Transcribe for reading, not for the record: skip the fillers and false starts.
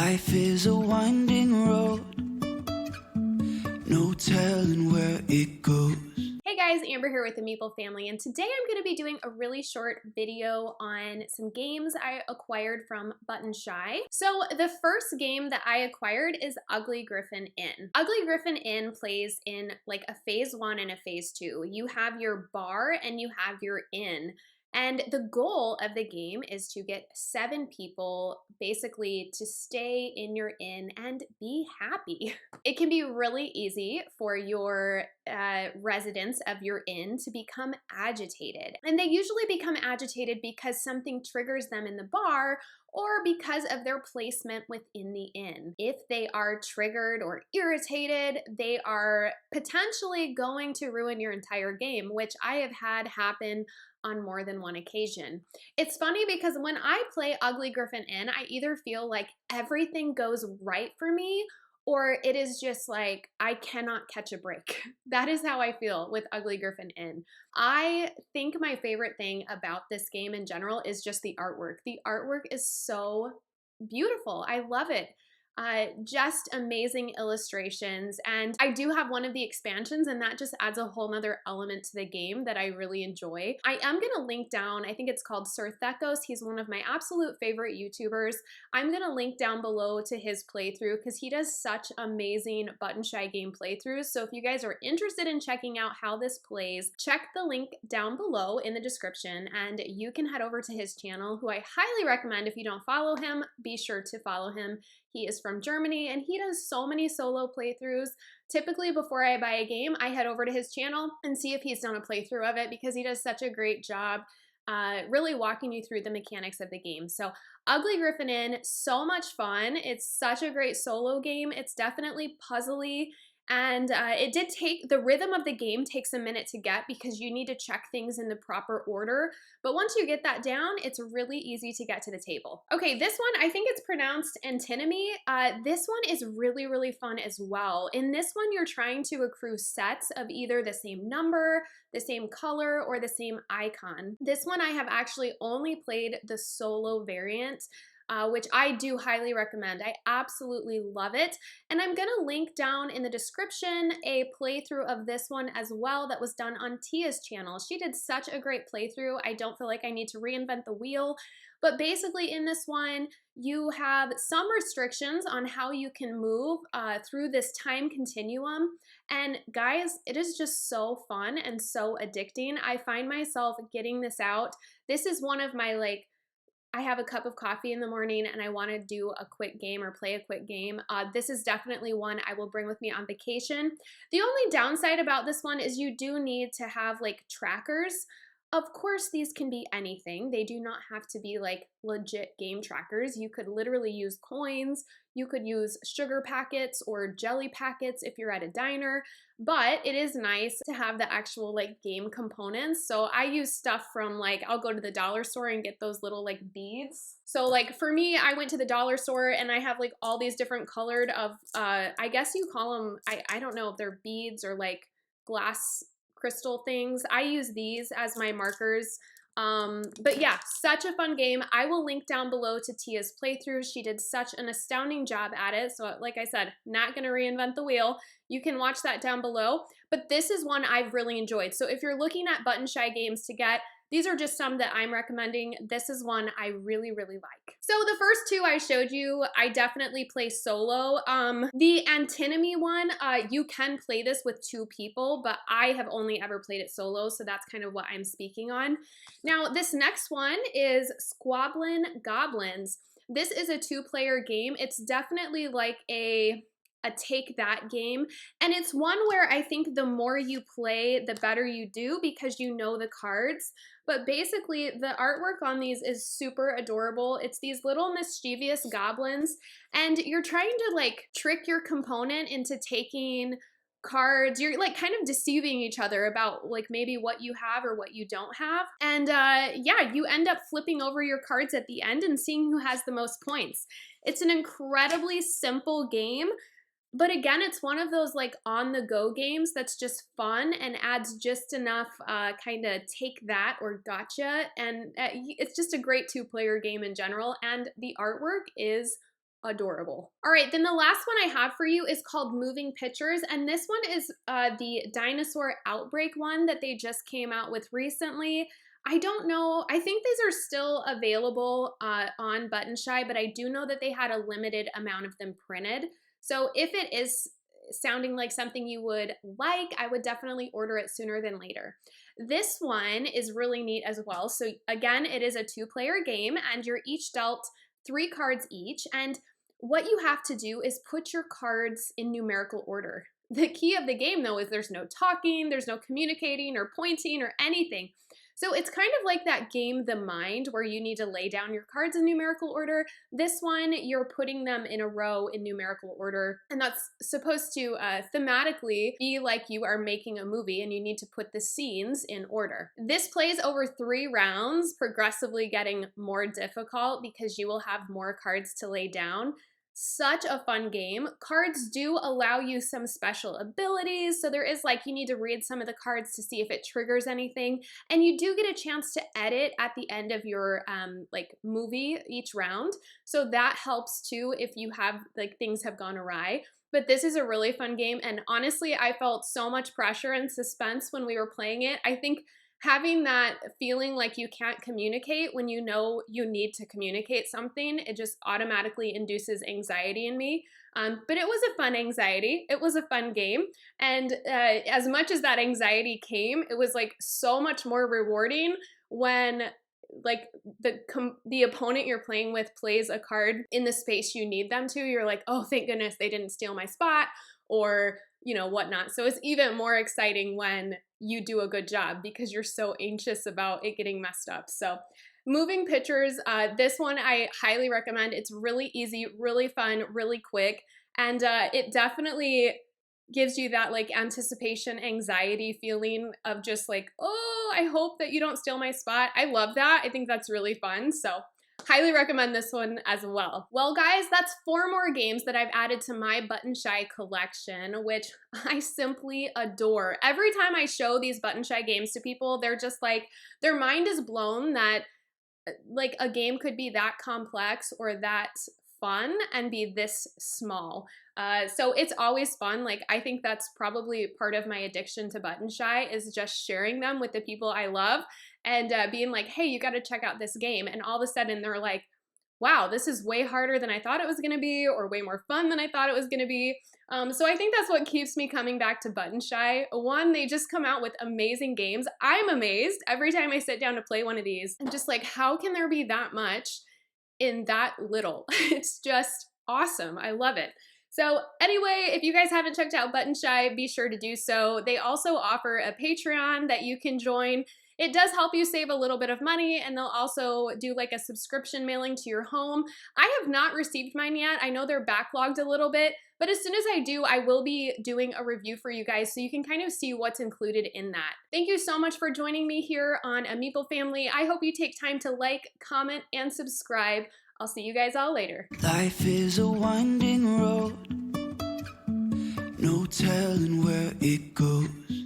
Life is a winding road, no telling where it goes. Hey guys, Amber here with the Meeple family, and today I'm going to be doing a really short video on some games I acquired from Button Shy. So the first game that I acquired is Ugly Griffin Inn. Ugly Griffin Inn plays in like a phase 1 and a phase 2. You have your bar and you have your inn. And the goal of the game is to get 7 people basically to stay in your inn and be happy. It can be really easy for your residents of your inn to become agitated. And they usually become agitated because something triggers them in the bar or because of their placement within the inn. If they are triggered or irritated, they are potentially going to ruin your entire game, which I have had happen on more than one occasion. It's funny because when I play Ugly Griffin Inn, I either feel like everything goes right for me or it is just like I cannot catch a break. That is how I feel with Ugly Griffin Inn. I think my favorite thing about this game in general is just the artwork. The artwork is so beautiful. I love it. Just amazing illustrations, and I do have one of the expansions, and that just adds a whole nother element to the game that I really enjoy. I am gonna link down, I think it's called Sir Thekos. He's one of my absolute favorite YouTubers. I'm gonna link down below to his playthrough because he does such amazing Button Shy game playthroughs. So if you guys are interested in checking out how this plays, check the link down below in the description and you can head over to his channel, who I highly recommend. If you don't follow him, be sure to follow him. He is from Germany and he does so many solo playthroughs. Typically before I buy a game, I head over to his channel and see if he's done a playthrough of it because he does such a great job really walking you through the mechanics of the game. So Ugly Griffin Inn, so much fun. It's such a great solo game. It's definitely puzzly. And it did take, the rhythm of the game takes a minute to get because you need to check things in the proper order. But once you get that down, it's really easy to get to the table. Okay, this one, I think it's pronounced Antinomy. This one is really, really fun as well. In this one, you're trying to accrue sets of either the same number, the same color, or the same icon. This one I have actually only played the solo variant, which I do highly recommend. I absolutely love it. And I'm gonna link down in the description a playthrough of this one as well that was done on Tia's channel. She did such a great playthrough. I don't feel like I need to reinvent the wheel, but basically in this one, you have some restrictions on how you can move through this time continuum. And guys, it is just so fun and so addicting. I find myself getting this out. This is one of my I have a cup of coffee in the morning and I want to do a quick game or play a quick game. This is definitely one I will bring with me on vacation. The only downside about this one is you do need to have like trackers. Of course, these can be anything. They do not have to be like legit game trackers. You could literally use coins. You could use sugar packets or jelly packets if you're at a diner, but it is nice to have the actual like game components. So I use stuff from I'll go to the dollar store and get those little like beads. So like for me, I went to the dollar store and I have like all these different colored I guess you call them, I don't know if they're beads or like glass crystal things. I use these as my markers. But yeah, such a fun game. I will link down below to Tia's playthrough. She did such an astounding job at it. So like I said, not gonna reinvent the wheel. You can watch that down below. But this is one I've really enjoyed. So if you're looking at Button Shy games to get, these are just some that I'm recommending. This is one I really, really like. So the first two I showed you, I definitely play solo. The Antinomy one, you can play this with 2 people, but I have only ever played it solo, so that's kind of what I'm speaking on. Now, this next one is Squablin Goblins. This is a 2-player game. It's definitely like a take that game, and it's one where I think the more you play, the better you do because you know the cards. But basically the artwork on these is super adorable. It's these little mischievous goblins and you're trying to like trick your component into taking cards. You're like kind of deceiving each other about like maybe what you have or what you don't have. And yeah, you end up flipping over your cards at the end and seeing who has the most points. It's an incredibly simple game. But again, it's one of those like on the go games that's just fun and adds just enough kind of take that or gotcha. And it's just a great 2-player game in general. And the artwork is adorable. All right, then the last one I have for you is called Moving Pictures, and this one is the dinosaur outbreak one that they just came out with recently. I don't know, I think these are still available on Button Shy, but I do know that they had a limited amount of them printed. So if it is sounding like something you would like, I would definitely order it sooner than later. This one is really neat as well. So again, it is a 2-player game and you're each dealt 3 cards each. And what you have to do is put your cards in numerical order. The key of the game though is there's no talking, there's no communicating or pointing or anything. So it's kind of like that game, The Mind, where you need to lay down your cards in numerical order. This one, you're putting them in a row in numerical order, and that's supposed to thematically be like you are making a movie and you need to put the scenes in order. This plays over 3 rounds, progressively getting more difficult because you will have more cards to lay down. Such a fun game. Cards do allow you some special abilities, so there is like, you need to read some of the cards to see if it triggers anything, and you do get a chance to edit at the end of your like movie each round, so that helps too if you have like things have gone awry. But this is a really fun game, and honestly I felt so much pressure and suspense when we were playing it. I think having that feeling like you can't communicate when you know you need to communicate something, it just automatically induces anxiety in me. But it was a fun anxiety. It was a fun game. And as much as that anxiety came, it was like so much more rewarding when like the opponent you're playing with plays a card in the space you need them to. You're like, oh, thank goodness they didn't steal my spot, or you know, whatnot. So it's even more exciting when you do a good job because you're so anxious about it getting messed up. So Moving Pictures, this one I highly recommend. It's really easy, really fun, really quick, and it definitely gives you that like anticipation, anxiety feeling of just like, oh, I hope that you don't steal my spot. I love that. I think that's really fun. So highly recommend this one as well. Well, guys, that's 4 more games that I've added to my Button Shy collection, which I simply adore. Every time I show these Button Shy games to people, they're just like, their mind is blown that like a game could be that complex or that fun and be this small. So it's always fun. Like, I think that's probably part of my addiction to Button Shy is just sharing them with the people I love and being like, hey, you got to check out this game. And all of a sudden they're like, wow, this is way harder than I thought it was going to be, or way more fun than I thought it was going to be. So I think that's what keeps me coming back to Button Shy. One, they just come out with amazing games. I'm amazed every time I sit down to play one of these. I'm just like, how can there be that much in that little? It's just awesome. I love it. So anyway, if you guys haven't checked out Button Shy, be sure to do so. They also offer a Patreon that you can join. It does help you save a little bit of money, and they'll also do like a subscription mailing to your home. I have not received mine yet. I know they're backlogged a little bit, but as soon as I do, I will be doing a review for you guys so you can kind of see what's included in that. Thank you so much for joining me here on A Meeple Family. I hope you take time to like, comment, and subscribe. I'll see you guys all later. Life is a winding road, no telling where it goes.